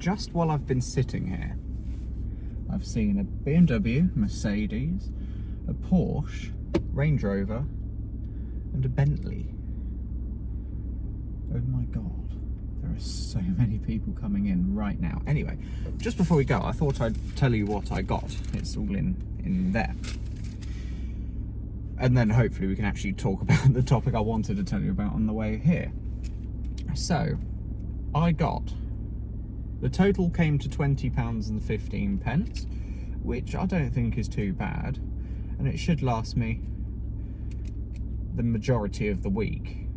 just while I've been sitting here, I've seen a BMW, Mercedes, a Porsche, Range Rover, and a Bentley. Oh my God, there are so many people coming in right now. Anyway, just before we go, I thought I'd tell you what I got. It's all in there. And then hopefully we can actually talk about the topic I wanted to tell you about on the way here. So, I got, the total came to £20.15, which I don't think is too bad. And it should last me the majority of the week,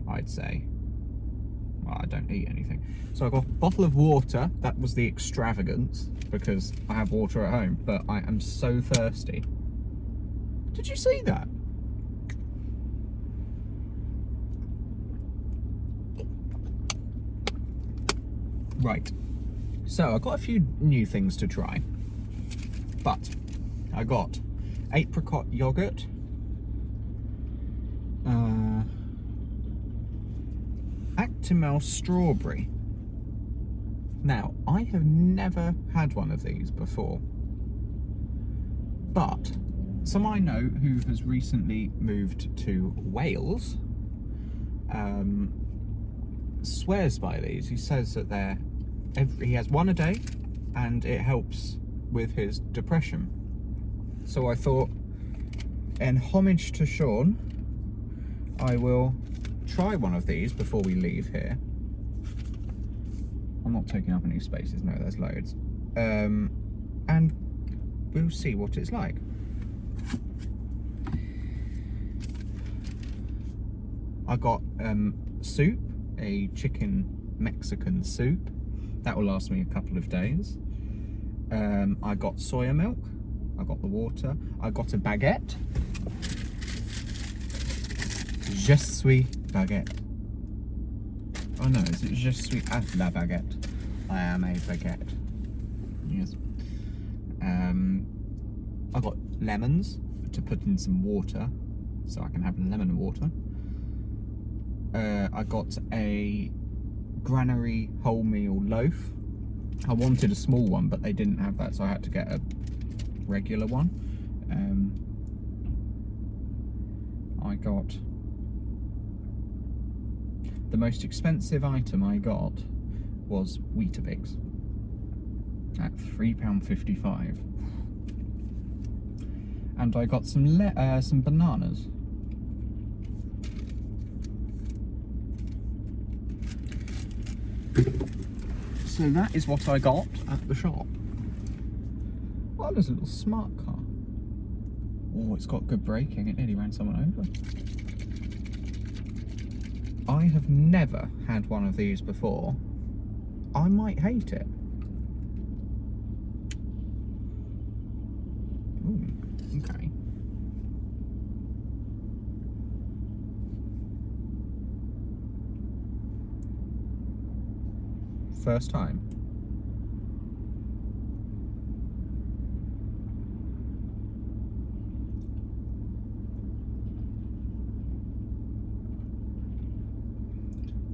I'd say. Well, I don't eat anything. So I got a bottle of water. That was the extravagance, because I have water at home, but I am so thirsty. Did you see that? Right. So I got a few new things to try, but I got apricot yogurt, Actimel strawberry. Now, I have never had one of these before, but someone I know who has recently moved to Wales swears by these. He says that he has one a day and it helps with his depression. So I thought, in homage to Sean, I will try one of these before we leave here. I'm not taking up any spaces, no, there's loads. And we'll see what it's like. I got soup, a chicken Mexican soup. That will last me a couple of days. I got soya milk. I got the water. I got a baguette. Je suis baguette. Oh no, is it je suis à la baguette? I am a baguette. Yes. I got lemons to put in some water, so I can have lemon water. I got a granary wholemeal loaf. I wanted a small one, but they didn't have that, so I had to get a regular one. I got, the most expensive item I got was Weetabix at £3.55, and I got some bananas. So that is what I got at the shop. Oh, there's a little smart car. Oh, it's got good braking. It nearly ran someone over. I have never had one of these before. I might hate it. Ooh, okay. First time.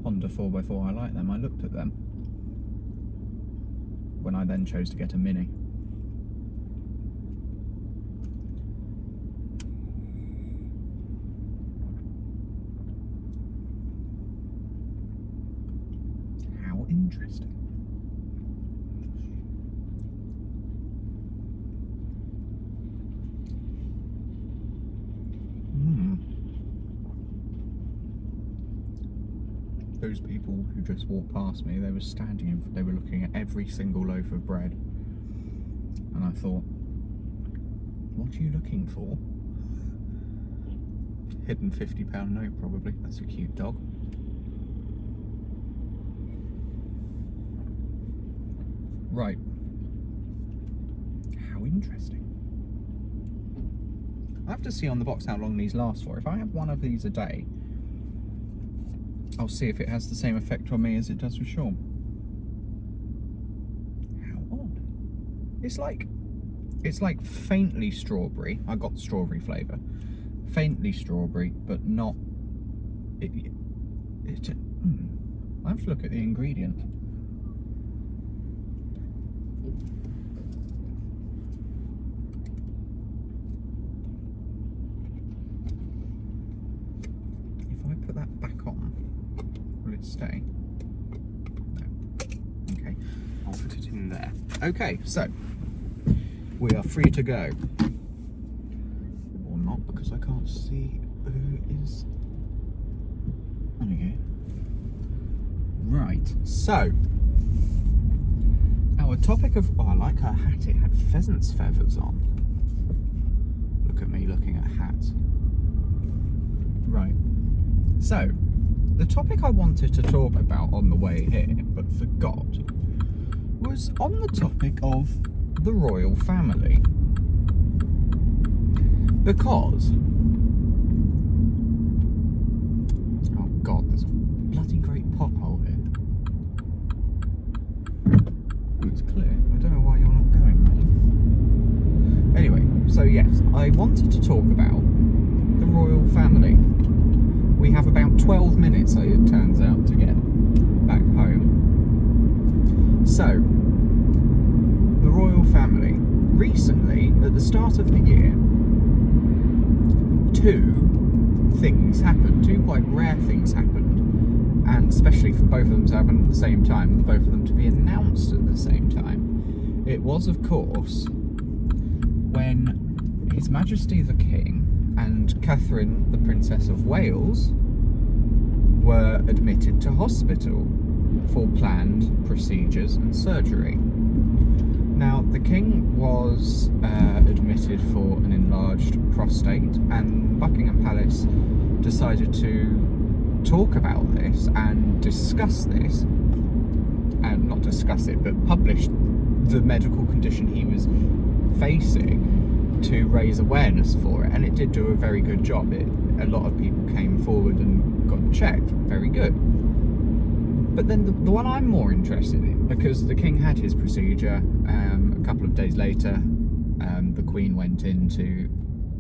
Honda 4x4, I like them. I looked at them when I then chose to get a Mini. How interesting. Those people who just walked past me, they were standing they were looking at every single loaf of bread, and I thought, what are you looking for? Hidden £50 note, probably. That's a cute dog. Right. How interesting. I have to see on the box how long these last for. If I have one of these a day, I'll see if it has the same effect on me as it does with Sean. How odd. It's like faintly strawberry. I got the strawberry flavour. Faintly strawberry, but not... I have to look at the ingredient. If I put that back on, will it stay? No. Okay, I'll put it in there. Okay, so we are free to go. Or not, because I can't see who is. There we go. Right, so our topic of. Oh, I like her hat, it had pheasant's feathers on. Look at me looking at hats. Right, so the topic I wanted to talk about on the way here, but forgot, was on the topic of the royal family. Because, oh God, there's a bloody great pothole here. It's clear. I don't know why you're not going, mate. Anyway, so yes, I wanted to talk about the royal family. We have about 12 minutes, it turns out, to get back home. So, the royal family. Recently, at the start of the year, two quite rare things happened, and especially for both of them to happen at the same time, both of them to be announced at the same time. It was, of course, when His Majesty the King and Catherine, the Princess of Wales, were admitted to hospital for planned procedures and surgery. Now, the King was admitted for an enlarged prostate, and Buckingham Palace decided to talk about this and discuss this, and not discuss it, but publish the medical condition he was facing to raise awareness for it, and it did do a very good job. A lot of people came forward and got checked. Very good. But then the one I'm more interested in, because the King had his procedure, a couple of days later, the Queen went in to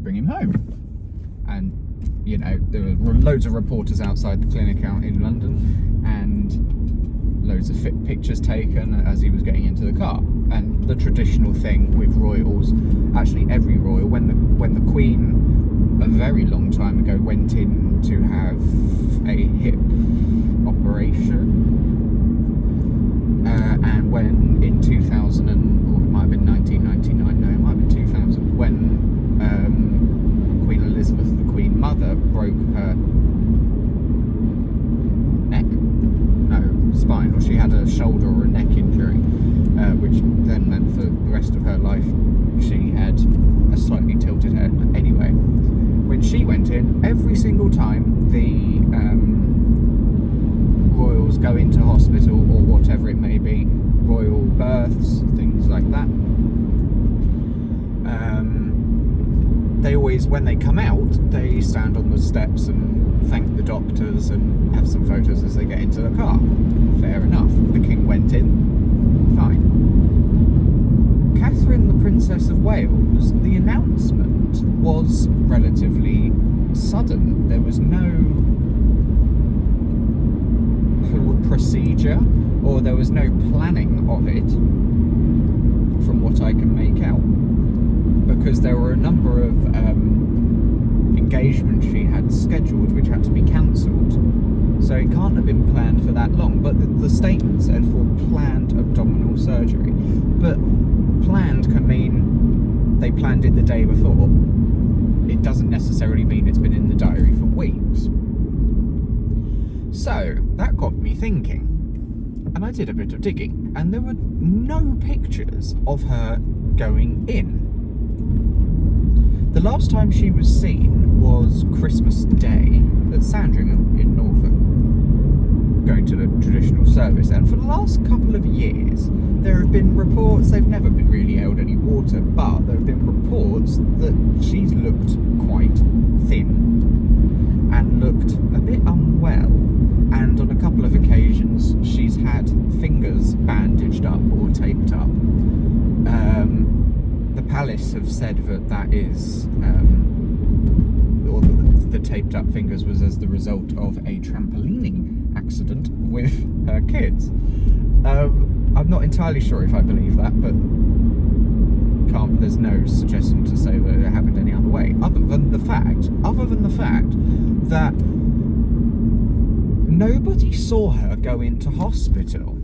bring him home. And, you know, there were loads of reporters outside the clinic out in London, and loads of pictures taken as he was getting into the car. And the traditional thing with royals, actually every royal, when the Queen, a very long time ago, went in to have a hip operation, and when in 2000, or it might have been 1999, no, it might have been 2000, when Queen Elizabeth, the Queen Mother, broke her neck, no, spine, or she had a shoulder or a neck injury, which then meant for the rest of her life she had a slightly tilted head. Anyway, when she went in, every single time the royals go into hospital or whatever it may be, royal births, things like that, they always, when they come out, they stand on the steps and thank the doctors and have some photos as they get into the car. Fair enough. The King went in, fine. Catherine, the Princess of Wales, the announcement was relatively sudden. There was no procedure, or there was no planning of it, from what I can make out, because there were a number of engagements she had scheduled which had to be cancelled, so it can't have been planned for that long. But the statement said for planned abdominal surgery, but planned can mean they planned it the day before. It doesn't necessarily mean it's been in the diary for weeks. So that got me thinking, and I did a bit of digging, and there were no pictures of her going in. The last time she was seen was Christmas Day at Sandringham in Norfolk, going to the traditional service. And for the last couple of years, there have been reports, they've never been really held any water, but there have been reports that she's looked quite thin and looked a bit unwell. And on a couple of occasions, she's had fingers bandaged up or taped up. The palace have said that is, or the taped up fingers was as the result of a trampolining accident with her kids. I'm I'm not entirely sure if I believe that, but there's no suggestion to say that it happened any other way, other than the fact that nobody saw her go into hospital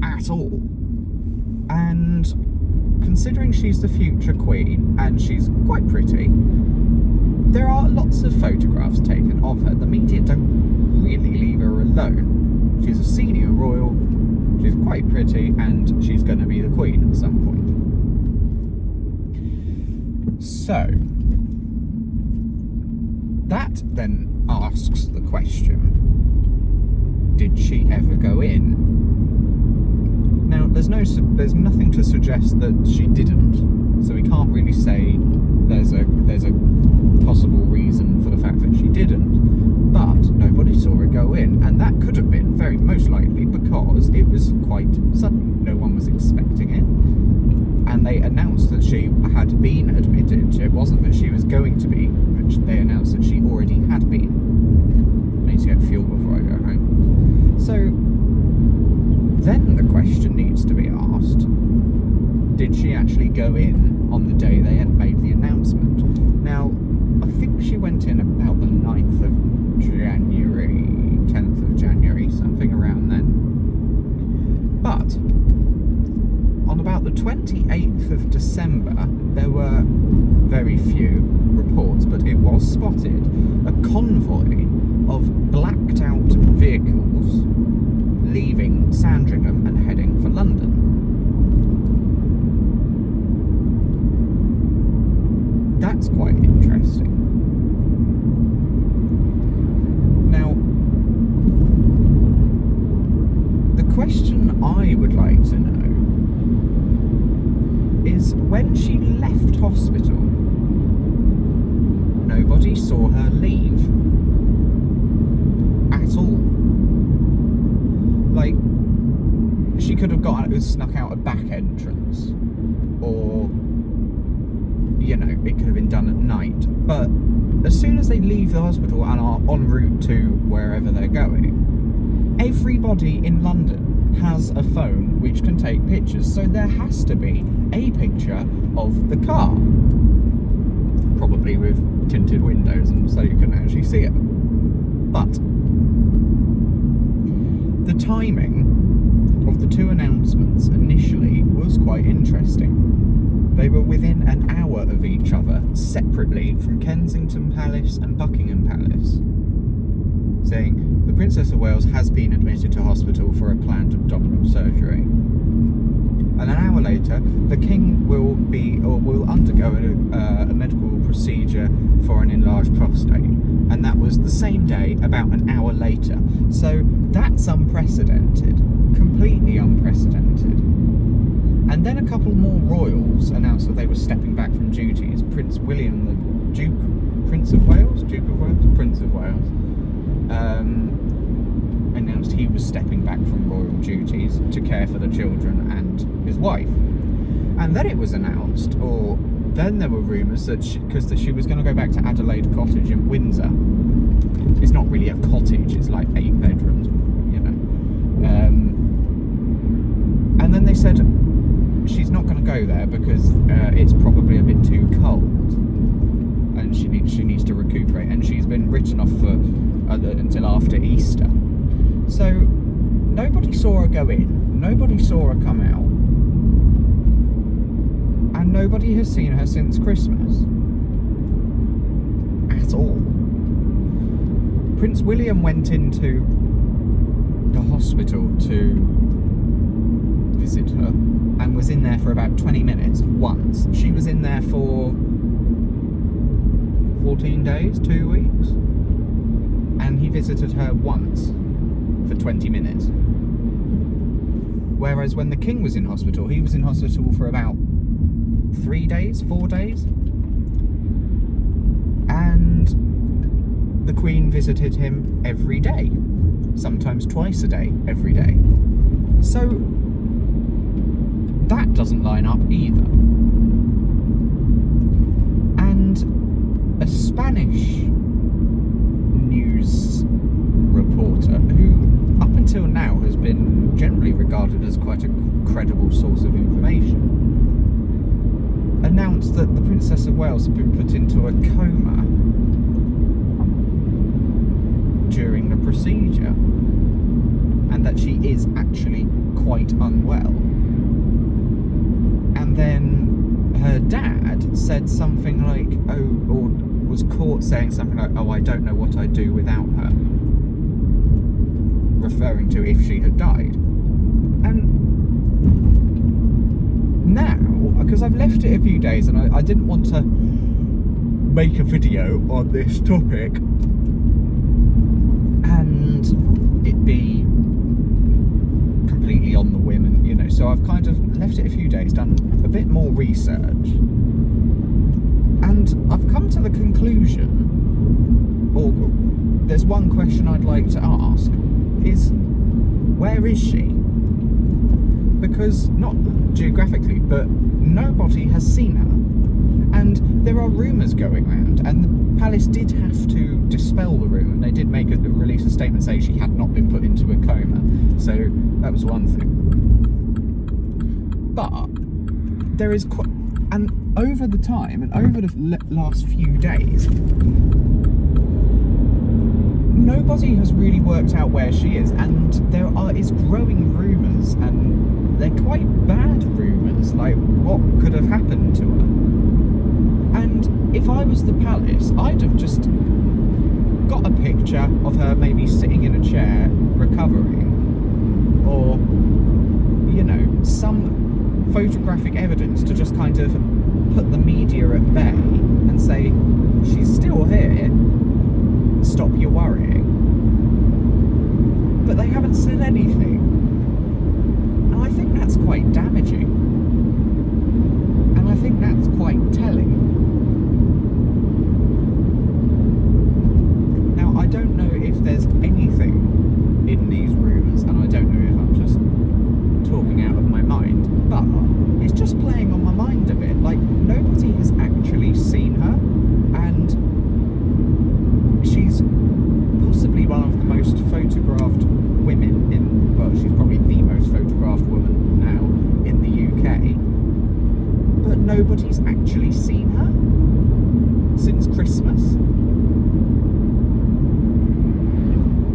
at all. And considering she's the future queen and she's quite pretty, there are lots of photographs taken of her. The media don't really leave her alone. She's a senior royal, she's quite pretty, and she's going to be the queen at some point. So, that then asks the question, did she ever go in? Now, there's nothing to suggest that she didn't, so we can't really say there's a possible reason for the fact that she didn't, but nobody saw her go in, and that could have been very most likely because it was quite sudden. No one was expecting it, and they announced that she had been admitted. It wasn't that she was going to be, but they announced that she already had been. I need to get fuel before I go home. So then the question needs to be asked, did she actually go in on the day they had made the announcement? Now, I think she went in about the 9th of January, 10th of January, something around then. But on about the 28th of December, there were very few reports, but it was spotted a convoy of blacked out vehicles leaving Sandringham and heading for London. That's quite interesting. Now, the question I would like to know is, when she left hospital, nobody saw her leave at all. Like, she could have snuck out a back entrance, or, you know, it could have been done at night. But as soon as they leave the hospital and are en route to wherever they're going, everybody in London has a phone which can take pictures, so there has to be a picture of the car, probably with tinted windows, and so you can actually see it. But the timing of the two announcements initially was quite interesting. They were within an hour of each other, separately, from Kensington Palace and Buckingham Palace, saying the Princess of Wales has been admitted to hospital for a planned abdominal surgery. And an hour later, the King will undergo a medical procedure for an enlarged prostate. And that was the same day, about an hour later. So that's unprecedented, completely unprecedented. And then a couple more royals announced that they were stepping back from duties. Prince William, the Prince of Wales, announced he was stepping back from royal duties to care for the children and his wife. And then it was announced, or then there were rumours that because she was going to go back to Adelaide Cottage in Windsor. It's not really a cottage, it's like 8 bedrooms, you know. And then they said she's not going to go there because it's probably a bit too cold, and she needs to recuperate, and she's been written off for until after Easter. So nobody saw her go in, nobody saw her come out, and nobody has seen her since Christmas at all. Prince William went into the hospital to visit her and was in there for about 20 minutes once. She was in there for 14 days, 2 weeks, and he visited her once for 20 minutes. Whereas when the King was in hospital, he was in hospital for about 3 days, 4 days, and the Queen visited him every day, sometimes twice a day, every day. So that doesn't line up either. And a Spanish news reporter, who up until now has been generally quite a credible source of information, announced that the Princess of Wales had been put into a coma during the procedure, and that she is actually quite unwell. And then her dad said something like, oh, or was caught saying something like, oh, I don't know what I'd do without her, referring to if she had died. And now, because I've left it a few days and I didn't want to make a video on this topic and it be completely on the whim, and you know, so I've kind of left it a few days, done a bit more research, and I've come to the conclusion, or there's one question I'd like to ask, is where is she? Because, not geographically, but nobody has seen her. And there are rumours going around, and the palace did have to dispel the rumour. They did release a statement saying she had not been put into a coma. So that was one thing. But there is and over the time, and over the last few days, nobody has really worked out where she is, and there is growing rumours, and they're quite bad rumours, like what could have happened to her. And if I was the palace, I'd have just got a picture of her maybe sitting in a chair recovering, or, you know, some photographic evidence to just kind of put the media at bay and say, she's still here, stop your worrying. But they haven't said anything. And I think that's quite damaging. And I think that's quite telling. Now, I don't know if there's anything in these rumours, and I don't know if I'm just talking out of my mind, but it's just playing on my mind a bit. Like, nobody has actually seen her, and she's possibly one of the most photographed women in, well, she's probably the most photographed woman now in the UK, but nobody's actually seen her since Christmas.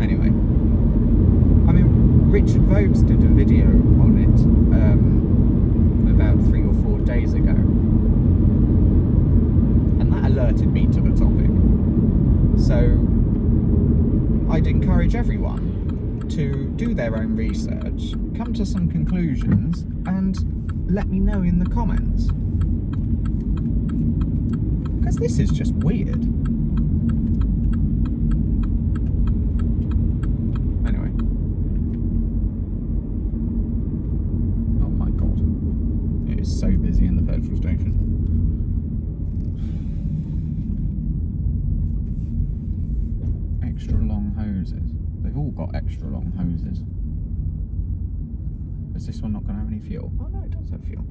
Anyway, I mean, Richard Vokes did a video on it about 3 or 4 days ago, and that alerted me to the topic. So I'd encourage everyone to do their own research, come to some conclusions, and let me know in the comments. Because this is just weird. Anyway. Oh my god. It is so busy in the petrol station. Extra long hoses. They've all got extra long hoses. Is this one not going to have any fuel? Oh no, it does have fuel.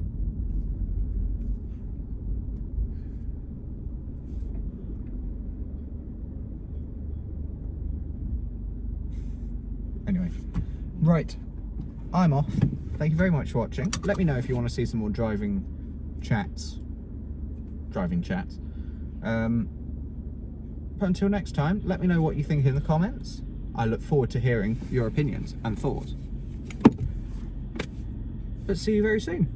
Anyway, right, I'm off. Thank you very much for watching. Let me know if you want to see some more driving chats. But until next time, let me know what you think in the comments. I look forward to hearing your opinions and thoughts. But see you very soon.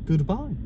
Goodbye.